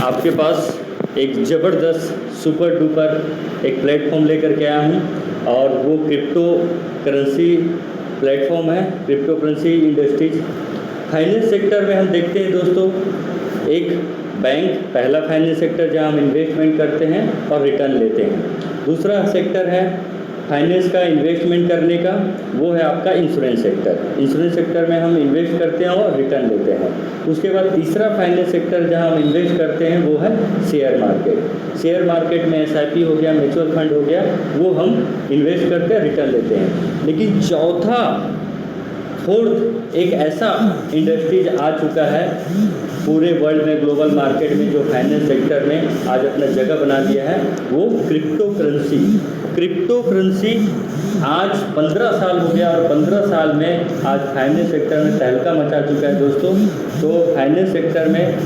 आपके पास एक ज़बरदस्त सुपर डुपर एक प्लेटफॉर्म लेकर के आया हूँ और वो क्रिप्टो करेंसी प्लेटफॉर्म है, crypto currency industries. Finance sector में हम देखते हैं दोस्तों, एक बैंक पहला फाइनेंस सेक्टर जहां हम इन्वेस्टमेंट करते हैं और रिटर्न लेते हैं। दूसरा सेक्टर है फाइनेंस का इन्वेस्टमेंट करने का, वो है आपका इंश्योरेंस सेक्टर। इंश्योरेंस सेक्टर में हम इन्वेस्ट करते हैं और रिटर्न लेते हैं। उसके बाद तीसरा फाइनेंस सेक्टर जहां हम इन्वेस्ट करते हैं वो है शेयर मार्केट। शेयर मार्केट में SIP हो गया, म्यूचुअल फंड हो गया, वो हम इन्वेस्ट करके रिटर्न लेते हैं। लेकिन चौथा फोर्थ एक ऐसा इंडस्ट्रीज आ चुका है पूरे वर्ल्ड में, ग्लोबल मार्केट में, जो फाइनेंस सेक्टर में आज अपना जगह बना लिया है, वो क्रिप्टो करेंसी। क्रिप्टो करेंसी आज 15 साल हो गया और 15 साल में आज फाइनेंस सेक्टर में तहलका मचा चुका है दोस्तों। तो फाइनेंस सेक्टर में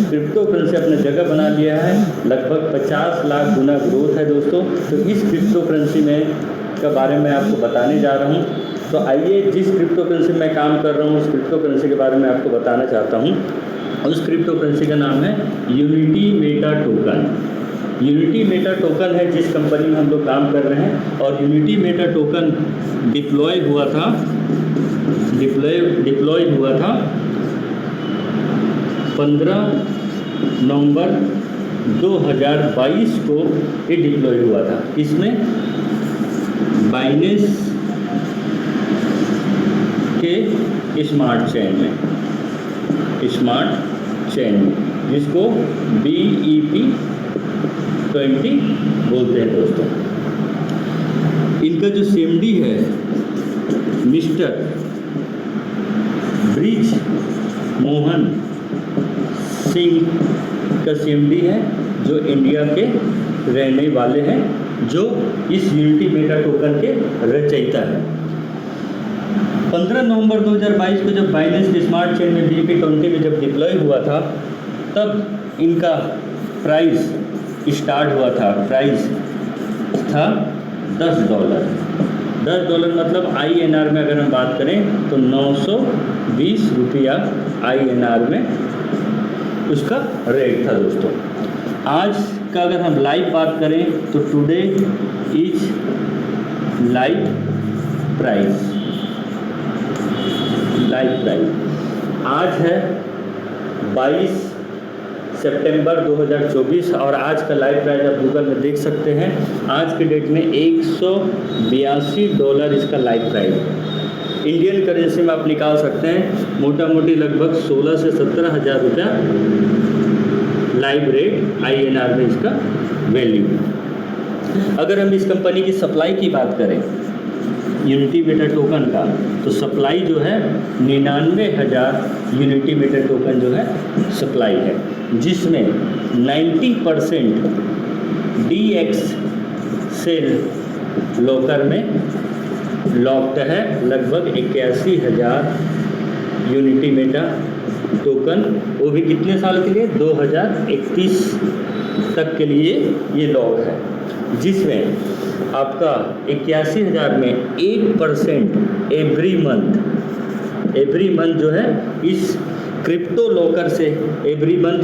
क्रिप्टो करेंसी अपने जगह बना लिया है, लगभग 50 लाख गुना ग्रोथ है दोस्तों। तो इस क्रिप्टो करेंसी में के बारे में आपको बताने जा रहा हूँ। तो आइए, जिस क्रिप्टो करेंसी में काम कर रहा हूँ उस क्रिप्टो करेंसी के बारे में आपको बताना चाहता हूँ। उस क्रिप्टो करेंसी का नाम है unity Meta token. Unity Meta token है जिस कंपनी में हम लोग काम कर रहे हैं। और यूनिटी मेटा टोकन डिप्लॉय हुआ था 15 नवंबर 2022 को ये डिप्लॉय हुआ था। किसमें? बाइनेंस के स्मार्ट चेन में, जिसको BEP20 बोलते हैं दोस्तों। इनका जो CMD है मिस्टर ब्रिज मोहन सिंह का CMD है, जो इंडिया के रहने वाले हैं, जो इस यूनिटी मेटा टोकन के रचयिता है। 15 नवंबर 2022 को जब बाइनेंस के स्मार्ट चेन में BEP20 में जब डिप्लॉय हुआ था, तब इनका प्राइस स्टार्ट हुआ था। प्राइस था $10। $10 मतलब INR में अगर हम बात करें तो 920 रुपया INR में उसका रेट था दोस्तों। आज का अगर हम लाइव बात करें तो टुडे इज लाइव प्राइस आज है 22 सितंबर 2024 और आज का लाइव प्राइस आप गूगल में देख सकते हैं। आज के डेट में $182 इसका लाइव प्राइस। इंडियन करेंसी में आप निकाल सकते हैं मोटा मोटी लगभग 16 से 17 हज़ार रुपया लाइव रेट INR में इसका वैल्यू। अगर हम इस कंपनी की सप्लाई की बात करें यूनिटी मेटा टोकन का, तो सप्लाई जो है 99,000 यूनिटी मेटा टोकन जो है सप्लाई है, जिसमें 90% DX सेल लॉकर में लॉक्ड है। लगभग 81,000 यूनिटी मेटा टोकन, वो भी कितने साल के लिए? 2031 तक के लिए ये लॉक है, जिसमें आपका 81,000 में 8% एवरी मंथ जो है इस क्रिप्टो लॉकर से एवरी मंथ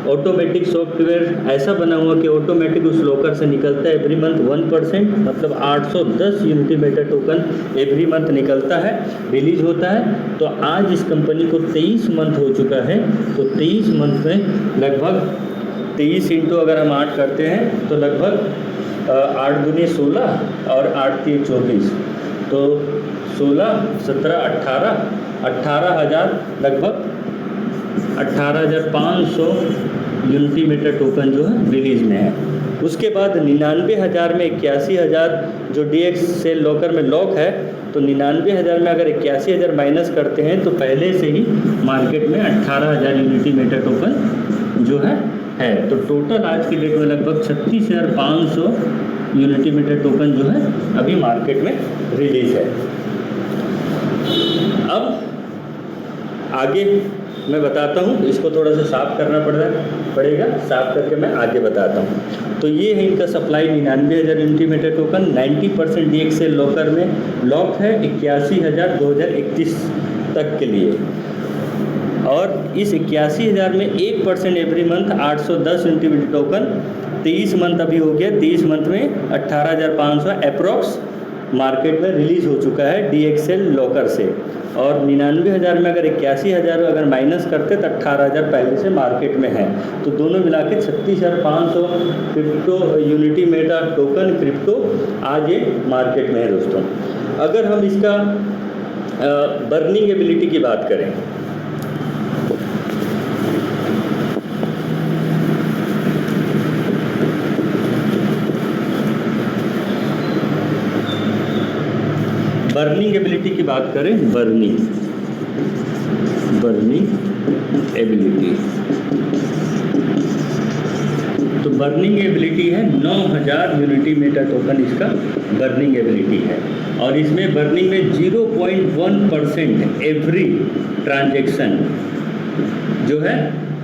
ऑटोमेटिक सॉफ्टवेयर ऐसा बना हुआ कि ऑटोमेटिक उस लॉकर से निकलता है एवरी मंथ 1%, मतलब 810 unity Meta token every month निकलता है, रिलीज होता है। तो आज इस कंपनी को 23 मंथ हो चुका है। तो 23 मंथ में लगभग 23 इंटू अगर हम 8 करते हैं तो लगभग 8 दूनी 16 और 8 3 24, तो 16 17 18,000 लगभग 18,500 यूनिटी मेटा टोकन जो है रिलीज में है। उसके बाद 99,000 में 81,000 जो DX सेल लॉकर में लॉक है, तो 99,000 में अगर 81,000 माइनस करते हैं तो पहले से ही मार्केट में 18,000 यूनिटी मेटा टोकन जो है। तो टोटल आज की डेट में लगभग 36,500 यूनिटी मेटा टोकन जो है अभी मार्केट में रिलीज है। अब आगे मैं बताता हूँ, इसको थोड़ा सा साफ़ करना पड़ेगा, साफ़ करके मैं आगे बताता हूँ। तो ये है इनका supply 99,000 unity Meta token, 90% DX sale locker में लॉक है 81,000 2031 तक के लिए। और इस 81,000 में 1% every month 810 unity token 23 month अभी हो गया, 23 मंथ में 18,500 अप्रॉक्स मार्केट में रिलीज़ हो चुका है DXL लॉकर से। और 99,000 में अगर 81,000 अगर माइनस करते तो 18,000 पहले से मार्केट में है, तो दोनों मिला के 36,500 crypto unity Meta token crypto आज ये मार्केट में है दोस्तों। अगर हम इसका बर्निंग एबिलिटी की बात करें, बर्निंग एबिलिटी की बात करें, बर्निंग एबिलिटी, तो बर्निंग एबिलिटी है 9,000 यूनिटी मेटा टोकन इसका बर्निंग एबिलिटी है। और इसमें बर्निंग में 0.1% एवरी ट्रांजैक्शन जो है,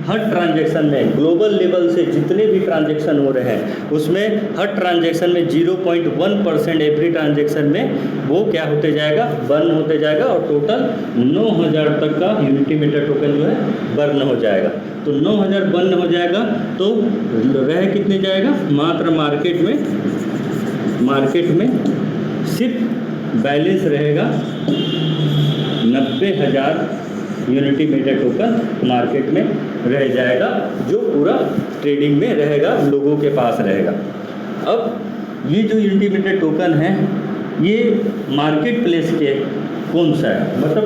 हर ट्रांजैक्शन में ग्लोबल लेवल से जितने भी ट्रांजैक्शन हो रहे हैं उसमें हर ट्रांजैक्शन में 0.1% एवरी ट्रांजैक्शन में वो क्या होते जाएगा, बर्न होते जाएगा और टोटल 9,000 तक का यूनिटी मेटा टोकन जो है बर्न हो जाएगा। तो 9,000 बर्न हो जाएगा तो रह कितने जाएगा, मात्र मार्केट में सिर्फ बैलेंस रहेगा 90,000 यूनिटी मेटा टोकन मार्केट में रह जाएगा, जो पूरा ट्रेडिंग में रहेगा, लोगों के पास रहेगा। अब ये जो यूनिटी मेटा टोकन है ये मार्केट प्लेस के कौन सा है, मतलब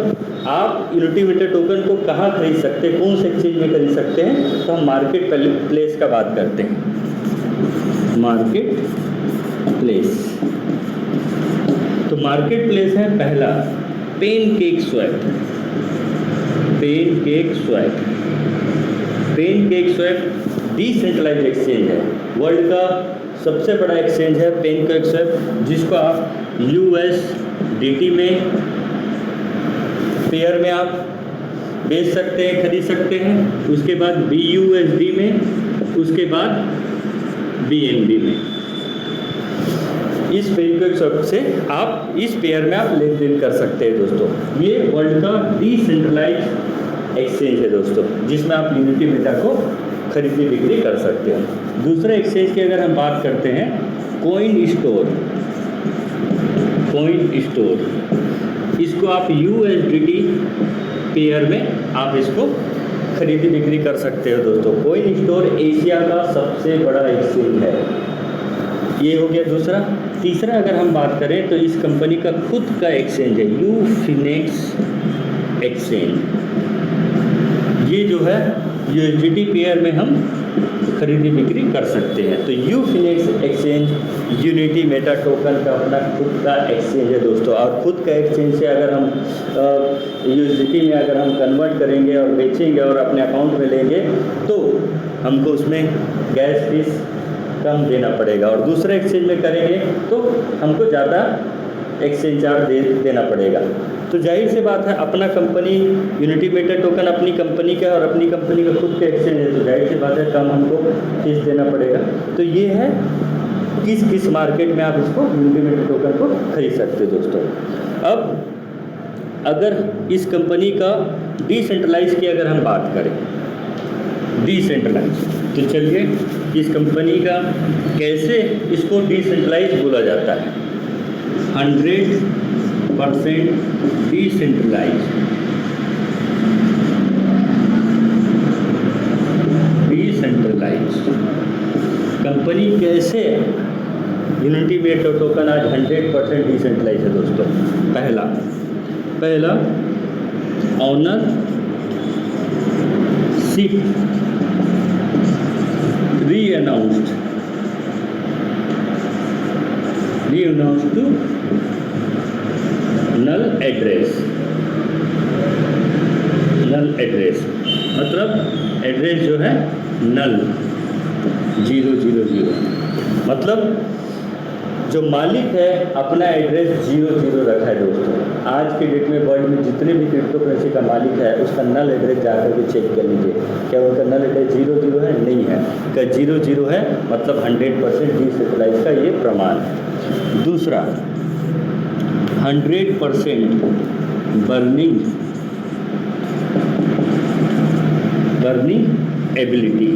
आप यूनिटी मेटा टोकन को कहाँ खरीद सकते हैं, कौन से एक्सचेंज में खरीद सकते हैं, तो हम मार्केट प्लेस का बात करते हैं। मार्केट प्लेस, तो मार्केट प्लेस है पहला पेनकेक स्वैप डिसेंट्रलाइज्ड एक्सचेंज है, वर्ल्ड का सबसे बड़ा एक्सचेंज है पेनकेक स्वैप, जिसको आप USDT में पेयर में आप बेच सकते हैं, खरीद सकते हैं, उसके बाद BUSD में, उसके बाद BNB में। इस पेनकेक स्वैप से आप इस पेयर में आप लेन देन कर सकते हैं दोस्तों। ये वर्ल्ड का डिसेंट्रलाइज्ड एक्सचेंज है दोस्तों, जिसमें आप यूनिटी मेटा को खरीदी बिक्री कर सकते हैं। दूसरे एक्सचेंज की अगर हम बात करते हैं, कॉइन स्टोर, इसको आप USDT पेयर में आप इसको खरीदी बिक्री कर सकते हो दोस्तों। कॉइन स्टोर एशिया का सबसे बड़ा एक्सचेंज है, ये हो गया दूसरा। तीसरा अगर हम बात करें तो इस कंपनी का खुद का एक्सचेंज है यूफिनेक्स एक्सचेंज, ये जो है USDT पेयर में हम खरीदी बिक्री कर सकते हैं। तो यूफिनेक्स एक्सचेंज यूनिटी मेटा टोकन का अपना खुद का एक्सचेंज है दोस्तों। और खुद का एक्सचेंज से अगर हम USDT में अगर हम कन्वर्ट करेंगे और बेचेंगे और अपने अकाउंट में लेंगे तो हमको उसमें गैस फीस कम देना पड़ेगा, और दूसरे एक्सचेंज में करेंगे तो हमको ज़्यादा एक्सचेंज चार्ज देना पड़ेगा। तो जाहिर सी बात है, अपना कंपनी यूनिटी मेटा टोकन अपनी कंपनी का और अपनी कंपनी का खुद का एक्सचेंज है, तो जाहिर सी बात है कम हमको फीस देना पड़ेगा। तो ये है किस मार्केट में आप इसको यूनिटी मेटा टोकन को खरीद सकते हो दोस्तों। अब अगर इस कंपनी का डिसेंट्रलाइज की अगर हम बात करें, डिसेंट्रलाइज, तो चलिए इस कंपनी का कैसे इसको डिसेंट्रलाइज बोला जाता है। 100% डिसेंट्रलाइज, कंपनी कैसे यूनिटी मेटा टोकन आज 100% डिसेंट्रलाइज है दोस्तों। पहला ownership renounced to null address, मतलब एड्रेस जो है नल 000, मतलब जो मालिक है अपना एड्रेस 00 रखा है दोस्तों। आज के डेट में वर्ल्ड में जितने भी क्रिप्टो करेंसी का मालिक है उसका नल एड्रेस जाकर के चेक कर लीजिए, क्या उनका नल एड्रेस 00 है? नहीं है। क्या 00 है मतलब 100% डिसेंट्रलाइज का ये प्रमाण है। दूसरा 100% बर्निंग बर्निंग एबिलिटी,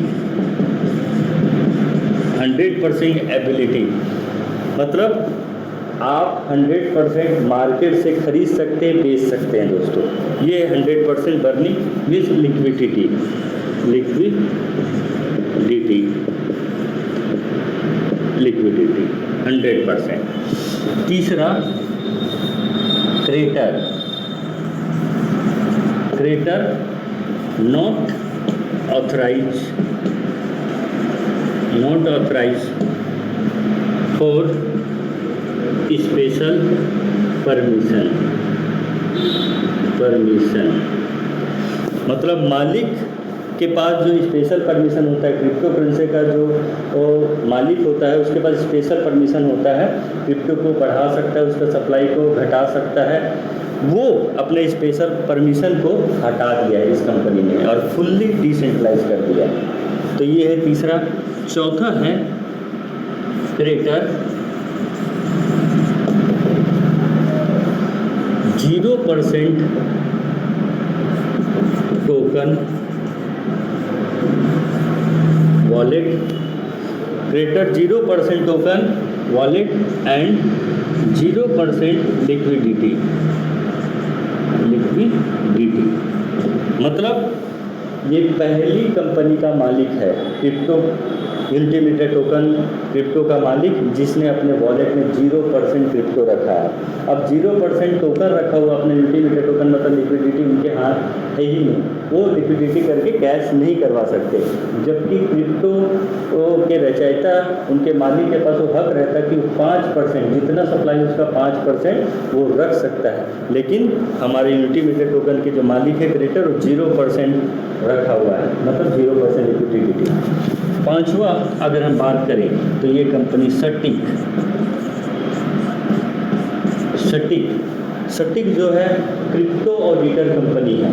100% एबिलिटी, मतलब आप 100% मार्केट से खरीद सकते हैं, बेच सकते हैं दोस्तों। ये 100% बर्निंग विद लिक्विडिटी, लिक्विडिटी 100%। तीसरा creator not authorise for special permission, मतलब मालिक के पास जो स्पेशल परमिशन होता है, क्रिप्टो करेंसी का जो मालिक होता है उसके पास स्पेशल परमिशन होता है, क्रिप्टो को बढ़ा सकता है, उसका सप्लाई को घटा सकता है, वो अपने स्पेशल परमिशन को हटा दिया है इस कंपनी ने और फुल्ली डिसेंट्रलाइज कर दिया है। तो ये है तीसरा। चौथा है crater 0% token wallet, crater 0% token wallet and 0% liquidity, मतलब ये पहली कंपनी का मालिक है क्रिप्टो यूनिटी टोकन क्रिप्टो का मालिक, जिसने अपने वॉलेट में 0% क्रिप्टो रखा है। अब 0% टोकन रखा हुआ अपने यूनिटी टोकन, मतलब लिक्विडिटी उनके हाथ है ही नहीं, वो लिक्विडिटी करके कैश नहीं करवा सकते, जबकि क्रिप्टो के रचयिता उनके मालिक के पास वो हक रहता है कि 5% जितना सप्लाई उसका 5% वो रख सकता है। लेकिन हमारे यूनिटी टोकन के जो मालिक है क्रिएटर, वो 0% रखा हुआ है, मतलब 0% लिक्विडिटी। पांचवा अगर हम बात करें तो ये कंपनी सटीक जो है क्रिप्टो ऑडिटर कंपनी है,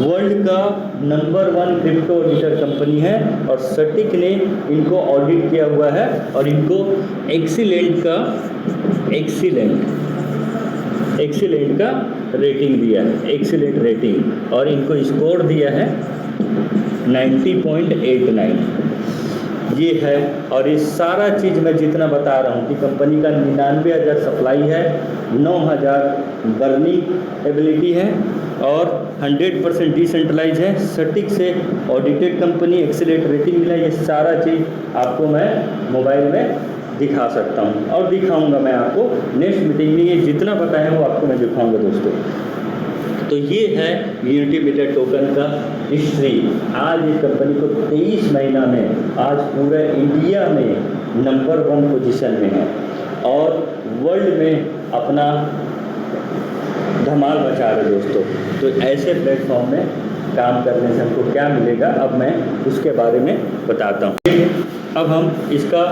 वर्ल्ड का नंबर 1 क्रिप्टो ऑडिटर कंपनी है, और सटीक ने इनको ऑडिट किया हुआ है और इनको एक्सीलेंट का रेटिंग दिया है, एक्सीलेंट रेटिंग, और इनको स्कोर दिया है 90.89। ये है, और ये सारा चीज़ मैं जितना बता रहा हूँ कि कंपनी का 99,000 सप्लाई है, 9,000 बर्निंग एबिलिटी है और 100% डिसेंट्रलाइज है, सटीक से ऑडिटेड कंपनी, एक्सीलेंट रेटिंग मिला। ये सारा चीज़ आपको मैं मोबाइल में दिखा सकता हूँ और दिखाऊंगा मैं आपको नेक्स्ट मीटिंग में। ये जितना बताया वो आपको मैं दिखाऊंगा दोस्तों। तो ये है यूनिटी टोकन का हिस्ट्री। आज इस कंपनी को 23 महीना में आज पूरे इंडिया में नंबर 1 पोजीशन में है और वर्ल्ड में अपना धमाल मचा रहे दोस्तों। तो ऐसे प्लेटफॉर्म में काम करने से हमको क्या मिलेगा, अब मैं उसके बारे में बताता हूँ। अब हम इसका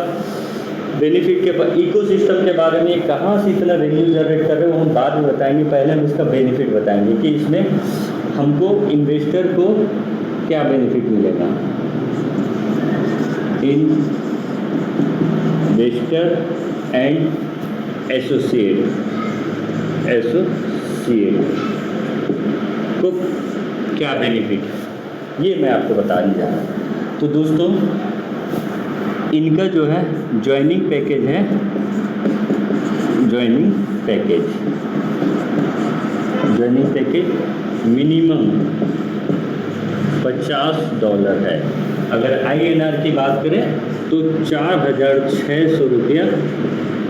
बेनिफिट के इकोसिस्टम के बारे में, कहाँ से इतना रेवेन्यू जनरेट कर रहे हो हम बाद में बताएंगे, पहले हम इसका बेनिफिट बताएंगे कि इसमें हमको इन्वेस्टर को क्या बेनिफिट मिलेगा। इन्वेस्टर एंड एसोसिएट को क्या बेनिफिट, ये मैं आपको बताने जा रहा हूँ। तो दोस्तों इनका जो है ज्वाइनिंग पैकेज है, ज्वाइनिंग पैकेज मिनिमम $50 है। अगर INR की बात करें तो 4,600 रुपया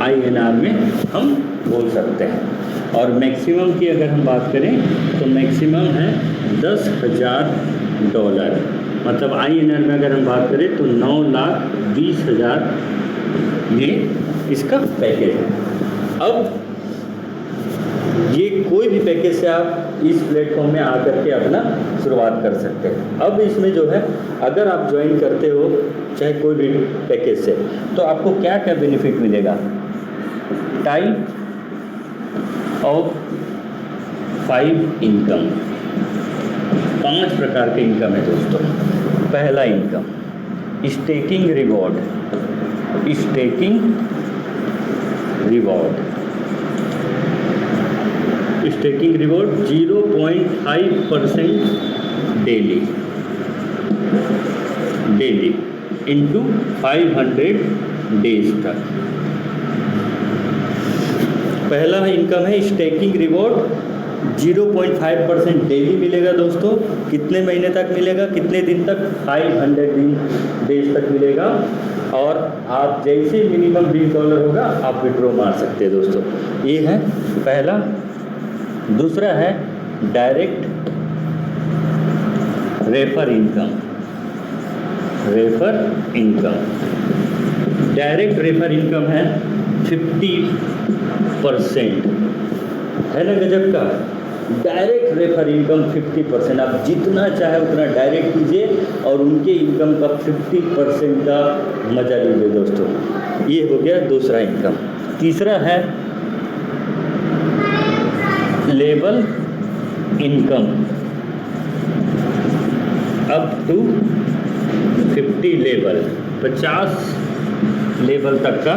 INR में हम बोल सकते हैं, और मैक्सिमम की अगर हम बात करें तो मैक्सिमम है $10,000, मतलब INR में अगर हम बात करें तो 9,20,000 ये इसका पैकेज है। अब ये कोई भी पैकेज से आप इस प्लेटफॉर्म में आकर के अपना शुरुआत कर सकते हैं। अब इसमें जो है अगर आप ज्वाइन करते हो चाहे कोई भी पैकेज से, तो आपको क्या क्या बेनिफिट मिलेगा। टाइप ऑफ 5 इनकम, 5 प्रकार के इनकम है दोस्तों। पहला income staking reward 0.5% daily, into 500 days तक। पहला इनकम है स्टेकिंग रिवॉर्ड, 0.5% डेली मिलेगा दोस्तों। कितने महीने तक मिलेगा, कितने दिन तक, 500 डेज तक मिलेगा। और आप जैसे मिनिमम $20 होगा आप विड्रॉ मार सकते हैं दोस्तों। ये है पहला। दूसरा है direct refer income. Refer income, direct refer income है 50%, है ना गजब का। डायरेक्ट रेफर इनकम 50%, आप जितना चाहे उतना डायरेक्ट कीजिए और उनके इनकम का 50% का मजा लीजिए दोस्तों। ये हो गया दूसरा इनकम। तीसरा है level income, up to 50 level, 50 level तक का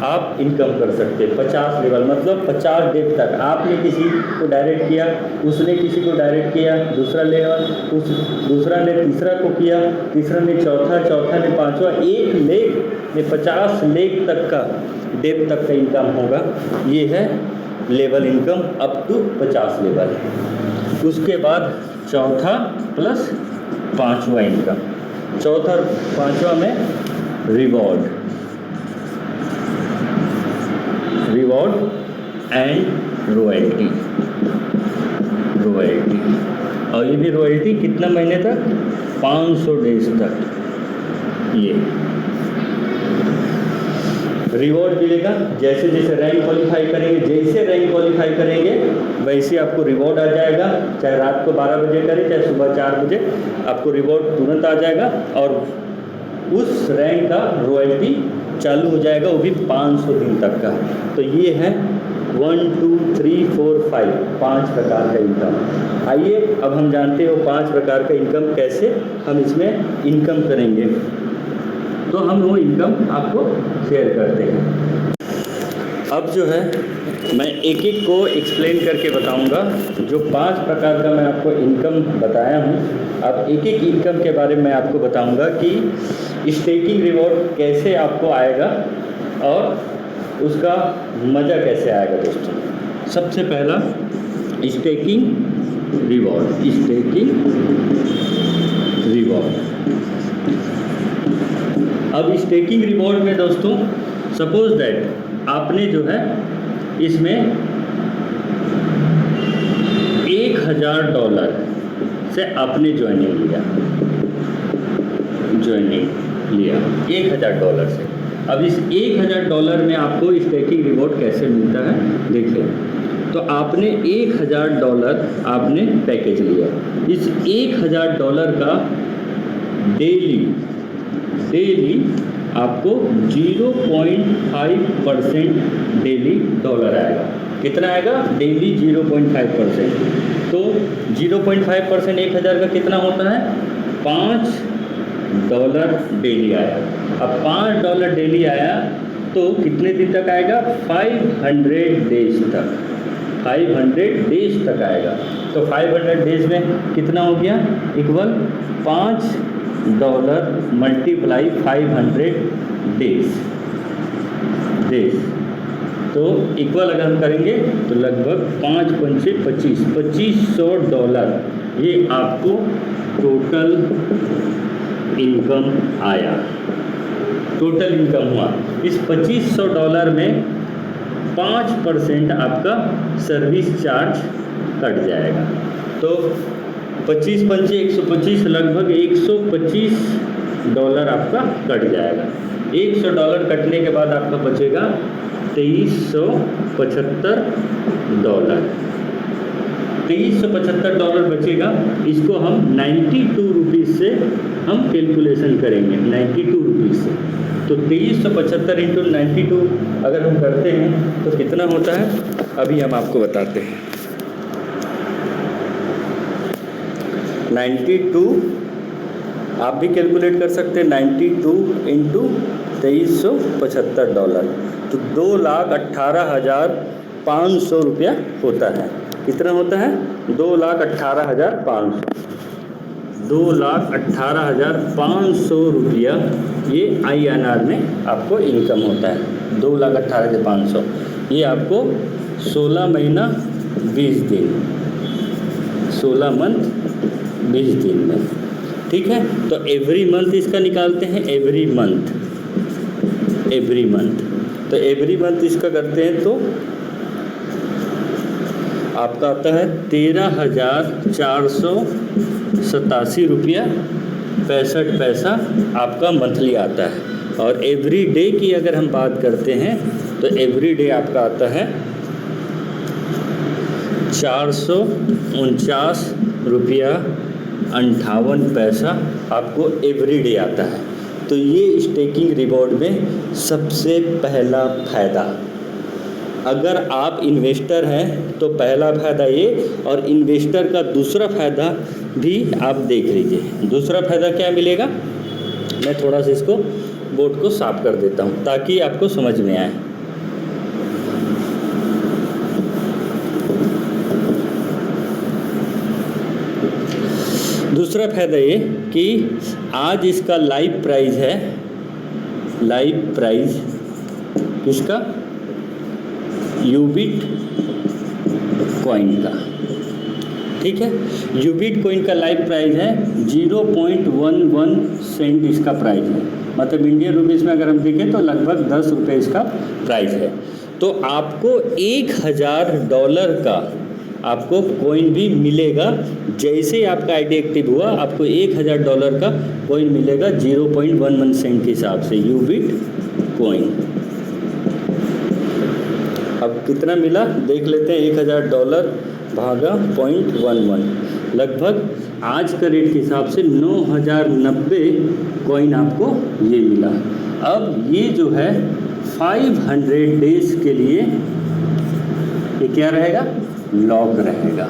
आप इनकम कर सकते हैं। 50 लेवल मतलब 50 डेट तक। आपने किसी को डायरेक्ट किया, उसने किसी को डायरेक्ट किया, दूसरा लेवल, दूसरा ने तीसरा को किया, तीसरा ने चौथा, चौथा ने पांचवा, 1 लेख में 50 लेख तक का डेट तक का इनकम होगा। ये है level income up to 50 level. उसके बाद चौथा प्लस पांचवा इनकम, चौथा पांचवा में रिवॉर्ड एंड रॉयल्टी। और ये भी रॉयल्टी कितना महीने तक, 500 डेज तक। ये रिवॉर्ड मिलेगा जैसे जैसे रैंक क्वालिफाई करेंगे, जैसे रैंक क्वालिफाई करेंगे वैसे आपको रिवॉर्ड आ जाएगा। चाहे रात को 12 बजे करें, चाहे सुबह 4 बजे, आपको रिवॉर्ड तुरंत आ जाएगा और उस रैंक का रॉयल्टी चालू हो जाएगा, वो भी 500 दिन तक का। तो ये है 1 2 3 4 5 5 प्रकार का इनकम। आइए अब हम जानते हो 5 प्रकार का इनकम कैसे हम इसमें इनकम करेंगे। तो हम वो इनकम आपको शेयर करते हैं। अब जो है मैं एक एक को एक्सप्लेन करके बताऊंगा। जो 5 प्रकार का मैं आपको इनकम बताया हूँ, अब एक एक इनकम के बारे में आपको बताऊंगा कि स्टेकिंग रिवॉर्ड कैसे आपको आएगा और उसका मज़ा कैसे आएगा दोस्तों। सबसे पहला स्टेकिंग रिवॉर्ड। अब स्टेकिंग रिवॉर्ड में दोस्तों सपोज दैट आपने जो है इसमें $1000 से आपने ज्वाइनिंग लिया $1000 से। अब इस $1000 में आपको स्टेकिंग रिवॉर्ड कैसे मिलता है देखिए। तो आपने $1000 आपने पैकेज लिया, इस $1000 का डेली आपको 0.5% डेली डॉलर आएगा। कितना आएगा डेली? 0.5%। तो 0.5% 1000 का कितना होता है? $5 डेली आया। अब $5 डेली आया तो कितने दिन तक आएगा? 500 डेज तक। 500 डेज तक आएगा। तो 500 डेज में कितना हो गया? Equal $5 multiply 500 days. तो इक्वल अगर हम करेंगे तो लगभग 5 पंचे 25, $2500 ये आपको टोटल इनकम आया। टोटल इनकम हुआ। इस $2500 में 5% आपका सर्विस चार्ज कट जाएगा। तो 25 पंचे 125, लगभग $125 आपका कट जाएगा। $100 कटने के बाद आपका बचेगा $2375। $2375 बचेगा। इसको हम 92 रुपीज़ से हम कैलकुलेशन करेंगे। 92 रुपीज़ से तो 2375 इंटू 92 अगर हम करते हैं तो कितना होता है अभी हम आपको बताते हैं। 92 आप भी कैलकुलेट कर सकते हैं। 92 इंटू $2375 तो 2,18,500 रुपया होता है। कितना होता है? 2,18,500। 2,18,500 रुपया ये INR में आपको इनकम होता है। 2,18,500 ये आपको 16 महीना 20 दिन, 16 मंथ 20 दिन में, ठीक है। तो एवरी मंथ इसका निकालते हैं, एवरी मंथ। तो एवरी मंथ इसका करते हैं तो आपका आता है 13,487 रुपया 65 पैसा आपका मंथली आता है। और एवरी डे की अगर हम बात करते हैं तो एवरी डे आपका आता है 449 रुपया 58 पैसा आपको एवरी डे आता है। तो ये स्टेकिंग रिवॉर्ड में सबसे पहला फ़ायदा, अगर आप इन्वेस्टर हैं तो पहला फ़ायदा ये, और इन्वेस्टर का दूसरा फ़ायदा भी आप देख लीजिए। दूसरा फ़ायदा क्या मिलेगा, मैं थोड़ा सा इसको बोर्ड को साफ कर देता हूँ ताकि आपको समझ में आए। दूसरा फ़ायदा ये कि आज इसका लाइव प्राइस है, लाइव प्राइस किसका, यूबिट कॉइन का, ठीक है। यूबिट कॉइन का लाइव प्राइस है 0.11 सेंट इसका प्राइस है, मतलब इंडियन रुपीज़ में अगर हम देखें तो लगभग 10 रुपये इसका प्राइस है। तो आपको $1,000 का आपको कॉइन भी मिलेगा। जैसे आपका आईडी एक्टिव हुआ आपको $1,000 का कॉइन मिलेगा 0.11 सेंट के हिसाब से, यूबिट कॉइन। अब कितना मिला देख लेते हैं, $1,000 भागा 0.11, लगभग आज का रेट के हिसाब से 9,090 कॉइन आपको ये मिला। अब ये जो है 500 डेज के लिए ये क्या रहेगा, लॉक रहेगा।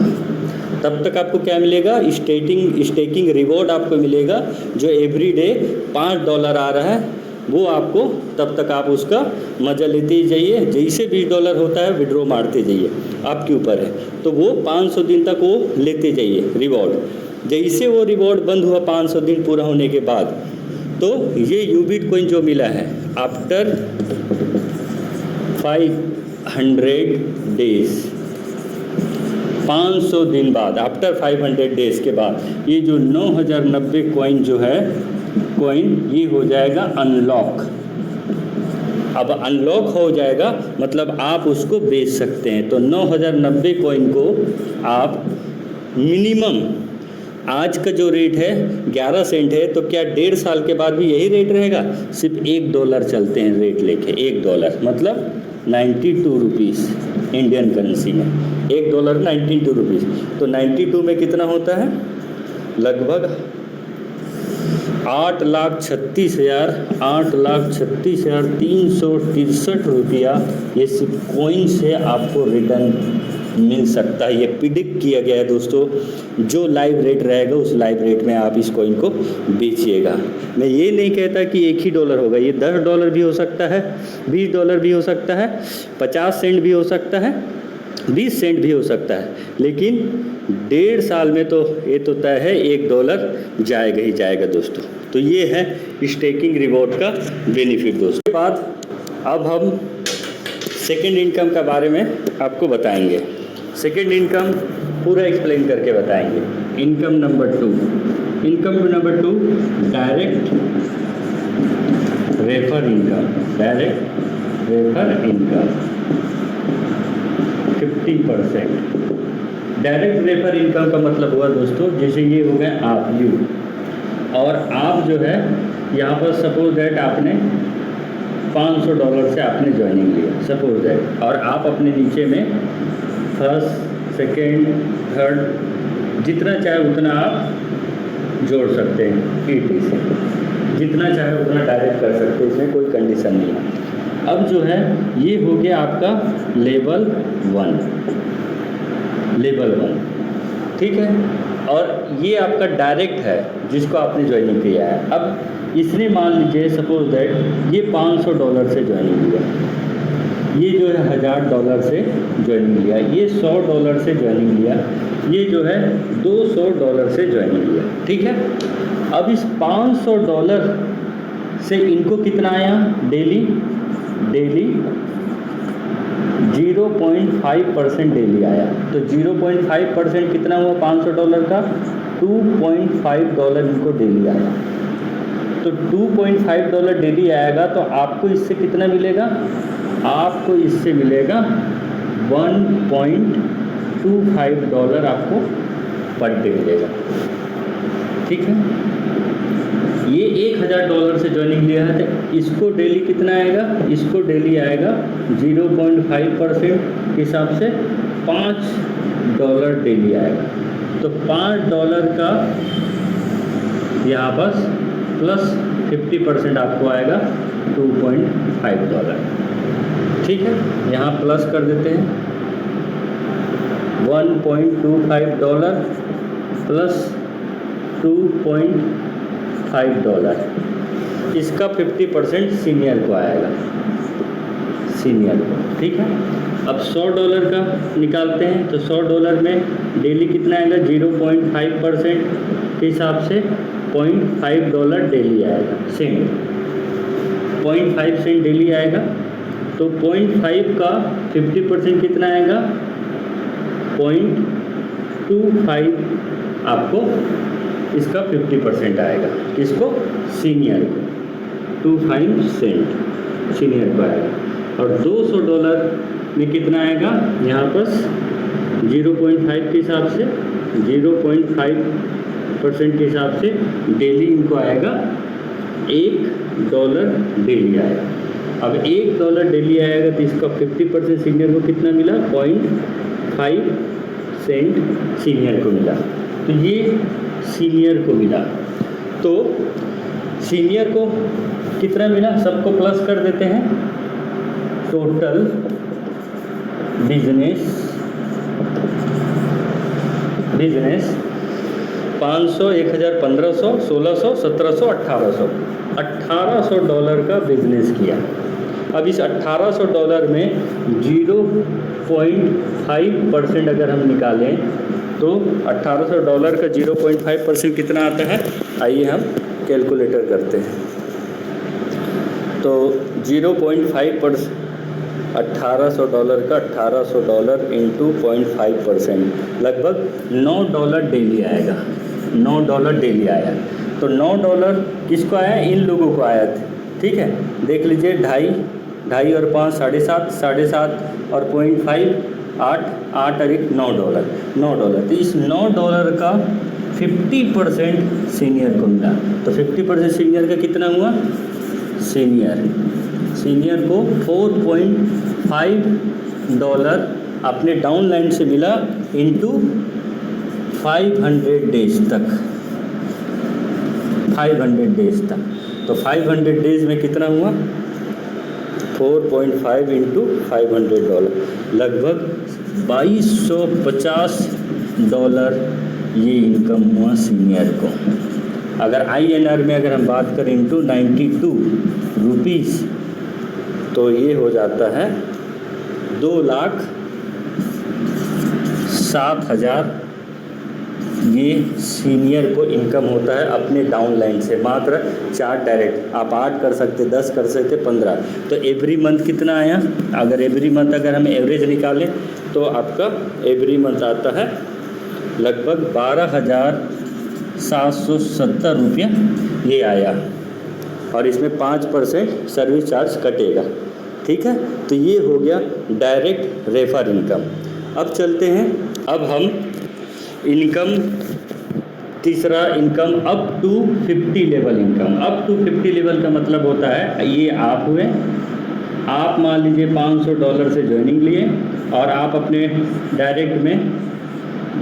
तब तक आपको क्या मिलेगा, स्टेकिंग रिवॉर्ड आपको मिलेगा, जो एवरी डे $5 आ रहा है वो आपको, तब तक आप उसका मज़ा लेते ही जाइए। जैसे $20 होता है विड्रॉ मारते जाइए, आपके ऊपर है। तो वो 500 दिन तक वो लेते जाइए रिवॉर्ड। जैसे वो रिवॉर्ड बंद हुआ 500 दिन पूरा होने के बाद, तो ये यूबिट कॉइन जो मिला है आफ्टर 500 डेज, 500 दिन बाद, आफ्टर 500 डेज के बाद ये जो 9,090 कॉइन जो है कॉइन, ये हो जाएगा अनलॉक। अब अनलॉक हो जाएगा मतलब आप उसको बेच सकते हैं। तो 9,090 कॉइन को आप मिनिमम, आज का जो रेट है 11 सेंट है, तो क्या 1.5 साल के बाद भी यही रेट रहेगा, सिर्फ $1 चलते हैं रेट लेके, $1 मतलब 92 रुपीज़ इंडियन करेंसी में, $1 92 रुपीज़। तो 92 में कितना होता है, लगभग 8,36,363 रुपया ये सिर्फ कॉइन से आपको रिटर्न मिल सकता है। ये प्रिडिक्ट किया गया है दोस्तों, जो लाइव रेट रहेगा उस लाइव रेट में आप इस कॉइन को बेचिएगा। मैं ये नहीं कहता कि एक ही डॉलर होगा, ये $10 भी हो सकता है, $20 भी हो सकता है, 50 सेंट भी हो सकता है, 20 सेंट भी हो सकता है, लेकिन 1.5 साल में तो ये तो तय है $1 जाएगा ही जाएगा दोस्तों। तो ये है स्टेकिंग रिवॉर्ड का बेनिफिट दोस्तों। के बाद अब हम सेकंड इनकम के बारे में आपको बताएंगे। सेकंड इनकम पूरा एक्सप्लेन करके बताएंगे। Income number 2, direct refer income, 50%। Direct refer income का मतलब हुआ दोस्तों, जैसे ये हो गए आप, यू, और आप जो है यहाँ पर सपोज दैट आपने $500 से आपने ज्वाइनिंग लिया, सपोज दैट, और आप अपने नीचे में फर्स्ट, सेकेंड, थर्ड जितना चाहे उतना आप जोड़ सकते हैं, ET से जितना चाहे उतना डायरेक्ट कर सकते हैं, इसमें कोई कंडीशन नहीं है। अब जो है ये हो गया आपका लेवल 1, ठीक है, और ये आपका डायरेक्ट है जिसको आपने ज्वाइनिंग किया है। अब इसने मान लीजिए सपोज दैट ये $500 से ज्वाइनिंग लिया, ये जो है $1,000 से ज्वाइनिंग लिया, ये $100 से ज्वाइनिंग लिया, ये जो है $200 से ज्वाइनिंग लिया, ठीक है। अब इस $500 से इनको कितना आया डेली 0.5% डेली आया। तो 0.5% कितना हुआ $500 का, $2.5 इनको डेली आया। तो $2.5 डेली आएगा, तो आपको इससे कितना मिलेगा, आपको इससे मिलेगा $1.25 आपको पर डे मिलेगा, ठीक है। ये $1000 से ज्वाइनिंग लिया है, तो इसको डेली कितना आएगा, इसको डेली आएगा 0.5% के हिसाब से $5 डेली आएगा। तो $5 का यहाँ पर प्लस 50% आपको आएगा $2.5, ठीक है। यहाँ प्लस कर देते हैं, $1.25 प्लस $2.5, इसका 50% सीनियर को आएगा, सीनियर को, ठीक है। अब $100 का निकालते हैं, तो $100 में डेली कितना आएगा, 0.5% के हिसाब से $0.5 डेली आएगा, सेंट 0.5 सेंट डेली आएगा। तो 0.5 का 50% कितना आएगा, 0.25 आपको इसका 50% आएगा, इसको सीनियर को 25 सेंट सीनियर को आएगा। और $200 में कितना आएगा, यहाँ पर 0.5 के हिसाब से 0.5% के हिसाब से डेली इनको आएगा $1 डेली आएगा। अब $1 डेली आएगा, तो इसका 50% सीनियर को कितना मिला, 0.5 सेंट सीनियर को मिला। तो ये सीनियर को मिला। तो सीनियर को कितना मिला, सबको प्लस कर देते हैं। टोटल बिजनेस 500, 1000, 1500, 1600, 1700, 1800 का बिजनेस किया। अब इस $1800 में 0.5% अगर हम निकालें, तो $1800 का 0.5% कितना आता है, आइए हम कैलकुलेटर करते हैं। तो 0.5% $1800 का $1800 इंटू 0.5% लगभग $9 डेली आएगा, $9 डेली आया। तो $9 किसको आया, इन लोगों को आया था, ठीक है। देख लीजिए, 2.5 और 5 7.5, 7.5 और 0.5 8 और 1 $9। तो इस $9 का 50% सीनियर को मिला। तो 50% सीनियर का कितना हुआ, सीनियर को $4.5 अपने डाउन लाइन से मिला इंटू 500 डेज तक, 500 डेज तक। तो 500 डेज में कितना हुआ, 4.5 इंटू $500, लगभग $2250 ये इनकम हुआ सीनियर को। अगर INR में अगर हम बात करें इंटू 92 रुपीज़, तो ये हो जाता है 2,07,000 ये सीनियर को इनकम होता है अपने डाउन लाइन से। मात्र 4 डायरेक्ट, आप 8 कर सकते, 10 कर सकते, 15। तो एवरी मंथ कितना आया, अगर एवरी मंथ अगर हम एवरेज निकालें, तो आपका एवरी मंथ आता है लगभग 12,770 रुपया ये आया, और इसमें 5% सर्विस चार्ज कटेगा, ठीक है। तो ये हो गया डायरेक्ट रेफर इनकम। अब चलते हैं, अब हम इनकम, तीसरा income up to 50 level income. Up to 50 level का मतलब होता है, ये आप हुए, आप मान लीजिए $500 से ज्वाइनिंग लिए, और आप अपने डायरेक्ट में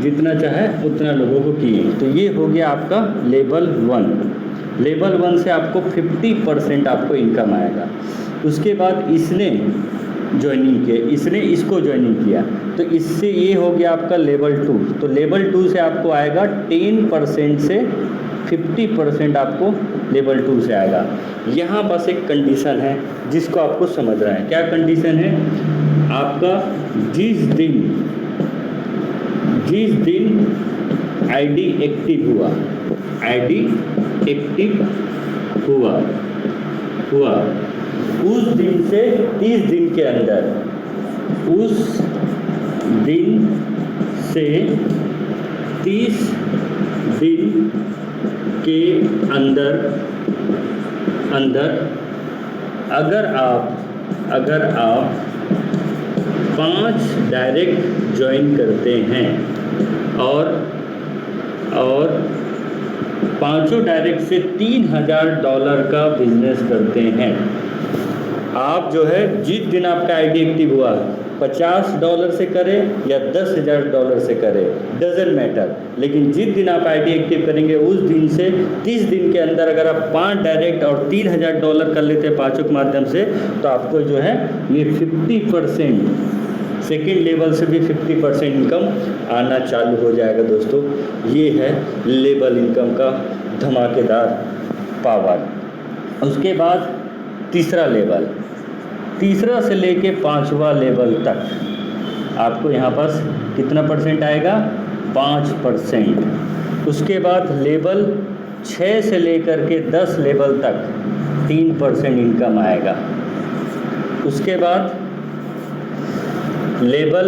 जितना चाहे उतना लोगों को किए। तो ये हो गया आपका लेवल 1। लेवल 1 से आपको 50% आपको इनकम आएगा। उसके बाद इसने ज्वाइनिंग किया, इसने इसको ज्वाइनिंग किया, तो इससे ये हो गया आपका लेवल 2। तो लेवल 2 से आपको आएगा 10% से 50% आपको लेवल 2 से आएगा। यहाँ बस एक कंडीशन है जिसको आपको समझना है। क्या कंडीशन है? आपका जिस दिन आईडी एक्टिव हुआ, आईडी एक्टिव हुआ उस दिन से 30 दिन के अंदर, उस दिन से 30 दिन के अंदर अगर आप 5 डायरेक्ट ज्वाइन करते हैं और पाँचों डायरेक्ट से $3000 का बिजनेस करते हैं। आप जो है जिस दिन आपका आईडी एक्टिव हुआ $50 से करें या $10,000 से करें, डजेंट मैटर, लेकिन जिस दिन आप आईडी एक्टिव करेंगे उस दिन से 30 दिन के अंदर अगर आप 5 डायरेक्ट और $3000 कर लेते हैं पाँचों के माध्यम से, तो आपको जो है ये 50% सेकेंड लेवल से भी 50% इनकम आना चालू हो जाएगा दोस्तों। ये है लेवल इनकम का धमाकेदार पावर। उसके बाद तीसरा लेवल, तीसरा से लेके 5वां लेवल तक आपको यहाँ पास कितना परसेंट आएगा? 5%। उसके बाद लेवल 6 से लेकर के 10 लेवल तक 3% इनकम आएगा। उसके बाद लेवल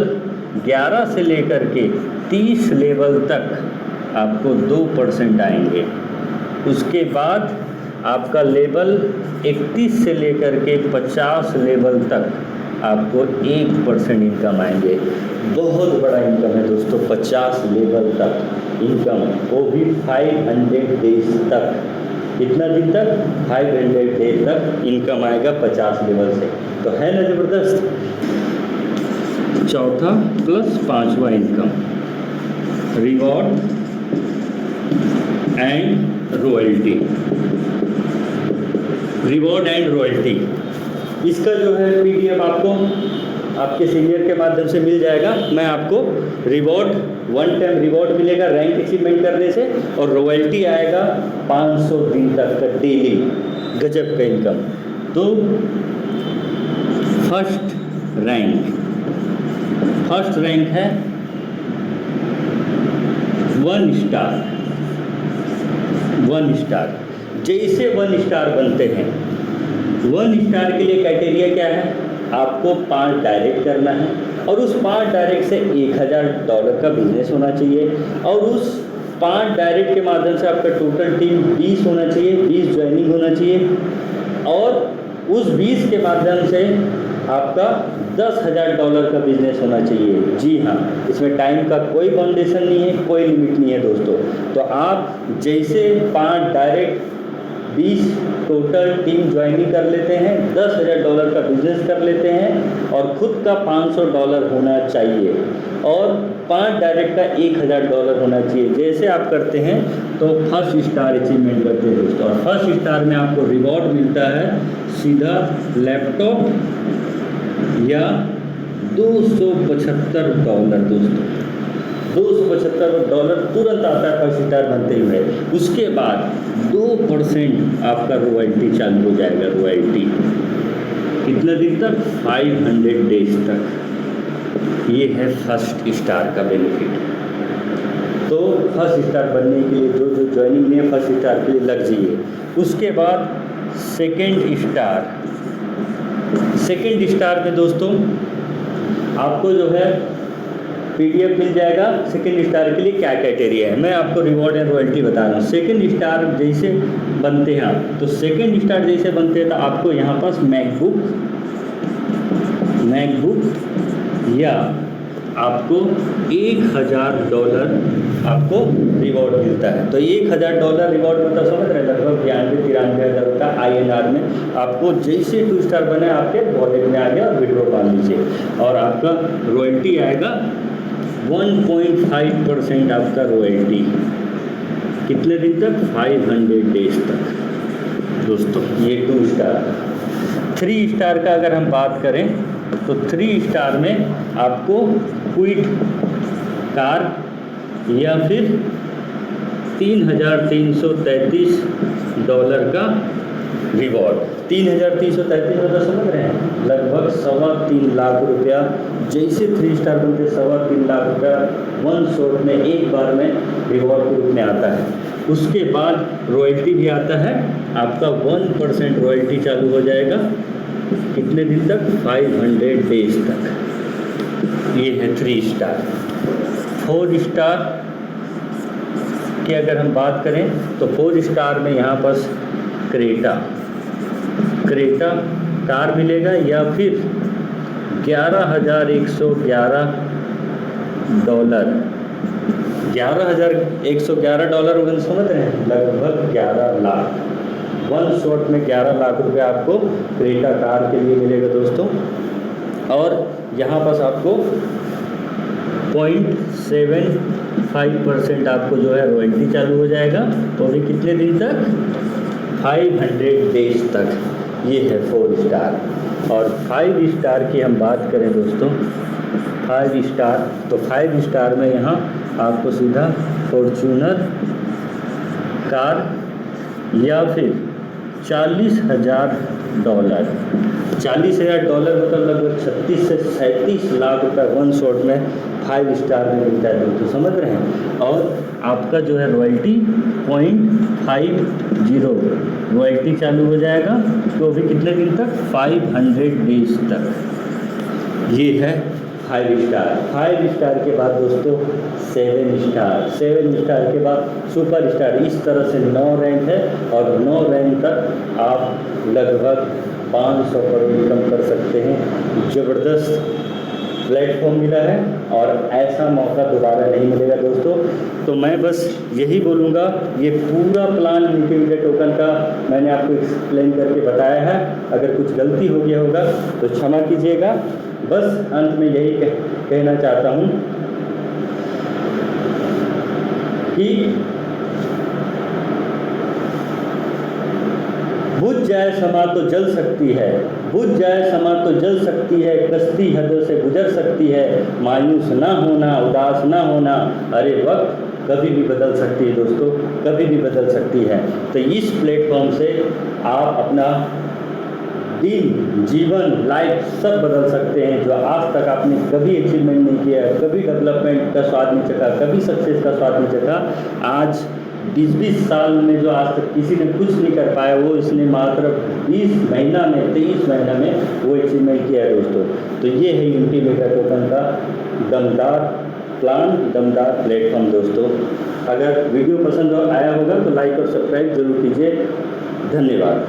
11 से लेकर के 30 लेवल तक आपको 2% आएंगे। उसके बाद आपका लेवल 31 से लेकर के 50 लेवल तक आपको 1% इनकम आएंगे। बहुत बड़ा इनकम है दोस्तों, 50 लेवल तक इनकम, वो भी 500 डेज तक। कितना दिन तक? 500 डेज तक इनकम आएगा 50 लेवल से। तो है ना ज़बरदस्त। चौथा प्लस 5वां income, reward and royalty. Reward and royalty, इसका जो है पीडीएफ आपको आपके सीनियर के माध्यम से मिल जाएगा। मैं आपको रिवॉर्ड 1 टाइम रिवॉर्ड मिलेगा रैंक अचीवमेंट करने से, और रॉयल्टी आएगा 500 दिन तक का डेली, गजब का इनकम। तो फर्स्ट रैंक है 1 स्टार। जैसे 1 स्टार बनते हैं, 1 स्टार के लिए क्राइटेरिया क्या है? आपको 5 डायरेक्ट करना है और उस 5 डायरेक्ट से $1000 का बिजनेस होना चाहिए, और उस 5 डायरेक्ट के माध्यम से आपका टोटल टीम 20 होना चाहिए, 20 ज्वाइनिंग होना चाहिए, और उस 20 के माध्यम से आपका $10,000 का बिजनेस होना चाहिए। जी हाँ, इसमें टाइम का कोई बाउंडेशन नहीं है, कोई लिमिट नहीं है दोस्तों। तो आप जैसे 5 डायरेक्ट, 20 टोटल टीम ज्वाइनिंग कर लेते हैं, $10,000 का बिजनेस कर लेते हैं, और खुद का $500 होना चाहिए, और 5 डायरेक्ट का $1000 होना चाहिए। जैसे आप करते हैं तो फर्स्ट स्टार अचीवमेंट करते हैं दोस्तों। और फर्स्ट स्टार में आपको रिवॉर्ड मिलता है सीधा लैपटॉप या $275 दोस्तों। $275 तुरंत आता है फर्स्ट स्टार बनते हुए। उसके बाद 2% आपका रॉयल्टी चालू हो जाएगा। रॉयल्टी कितने दिन तक? 500 डेज तक। ये है फर्स्ट स्टार का बेनिफिट। तो फर्स्ट स्टार बनने के लिए जो ज्वाइनिंग नहीं है फर्स्ट स्टार के लिए लग जाइए। उसके बाद सेकेंड स्टार में दोस्तों आपको जो है पीडीएफ मिल जाएगा। सेकेंड स्टार के लिए क्या क्राइटेरिया है मैं आपको रिवॉर्ड एंड रॉयल्टी बता रहा हूँ। सेकेंड स्टार जैसे बनते हैं, तो सेकेंड स्टार जैसे बनते हैं तो आपको यहाँ पास मैकबुक या आपको $1000 आपको रिवॉर्ड मिलता है। तो $1000 रिवॉर्ड मतलब समझ रहे हैं, लगभग 93,000 का INR में आपको जैसे 2 स्टार बने आपके वॉलेट में आ गया और विड्रॉ कर लीजिए। और आपका रॉयल्टी आएगा 1.5% आपका रॉयल्टी। कितने दिन तक? 500 डेज तक दोस्तों। ये 2 स्टार। 3 स्टार का अगर हम बात करें तो 3 स्टार में आपको क्विट कार या फिर $3,333 का रिवॉर्ड 3,333 मतलब समझ रहे हैं, लगभग 3.25 लाख रुपया। जैसे 3 स्टार बनते 3.25 लाख रुपया वन शॉट में एक बार में रिवॉर्ड के रूप में आता है। उसके बाद रॉयल्टी भी आता है, आपका 1% रॉयल्टी चालू हो जाएगा। कितने दिन तक? 500 डेज तक। ये है 3 स्टार। 4 स्टार की अगर हम बात करें तो 4 स्टार में यहाँ पर क्रेटा कार मिलेगा, या फिर $11,111 $11,111 वगैरह समझ रहे हैं, लगभग 11 लाख। वन शॉट में 11 लाख रुपए आपको क्रेटा कार के लिए मिलेगा दोस्तों। और यहाँ पर आपको 0.75% आपको जो है रॉयल्टी चालू हो जाएगा। तो अभी कितने दिन तक? 500 डेज तक। ये है 4 स्टार। और 5 स्टार की हम बात करें दोस्तों, 5 स्टार तो 5 स्टार में यहाँ आपको सीधा फॉर्च्यूनर कार या फिर $40,000 $40,000 मतलब लगभग 36 से 37 लाख रुपए वन शॉट में 5 स्टार में मिलता है दोस्तों, समझ रहे हैं। और आपका जो है रॉयल्टी 0.50 रॉयल्टी चालू हो जाएगा। तो अभी कितने दिन तक? 500 डेज तक। ये है 5 स्टार। 5 स्टार के बाद दोस्तों 7 स्टार। 7 स्टार के बाद सुपर स्टार। इस तरह से 9 रैंक है, और 9 रैंक तक आप लगभग 500 करोड़ इनकम कर सकते हैं। ज़बरदस्त प्लेटफॉर्म मिला है, और ऐसा मौका दोबारा नहीं मिलेगा दोस्तों। तो मैं बस यही बोलूँगा, ये पूरा प्लान यूनिटी टोकन का मैंने आपको एक्सप्लेन करके बताया है। अगर कुछ गलती हो गया होगा तो क्षमा कीजिएगा। बस अंत में यही कहना चाहता हूँ कि बुझ जाए समा तो जल सकती है, बुझ जाए समा तो जल सकती है, कश्ती हदों से गुजर सकती है, मायूस ना होना, उदास ना होना, अरे वक्त कभी भी बदल सकती है दोस्तों, कभी भी बदल सकती है। तो इस प्लेटफॉर्म से आप अपना दिन, जीवन, लाइफ सब बदल सकते हैं। जो आज तक आपने कभी अचीवमेंट नहीं किया, कभी डेवलपमेंट का स्वाद नहीं चखा, कभी सक्सेस का स्वाद नहीं चखा, आज 20-20 साल में जो आज तक किसी ने कुछ नहीं कर पाया, वो इसने मात्र 23 महीना में वो अचीवमेंट किया है दोस्तों। तो ये है यूनिटी मेगा टोकन का दमदार प्लान, दमदार प्लेटफॉर्म दोस्तों। अगर वीडियो पसंद आया होगा तो लाइक और सब्सक्राइब जरूर कीजिए। धन्यवाद।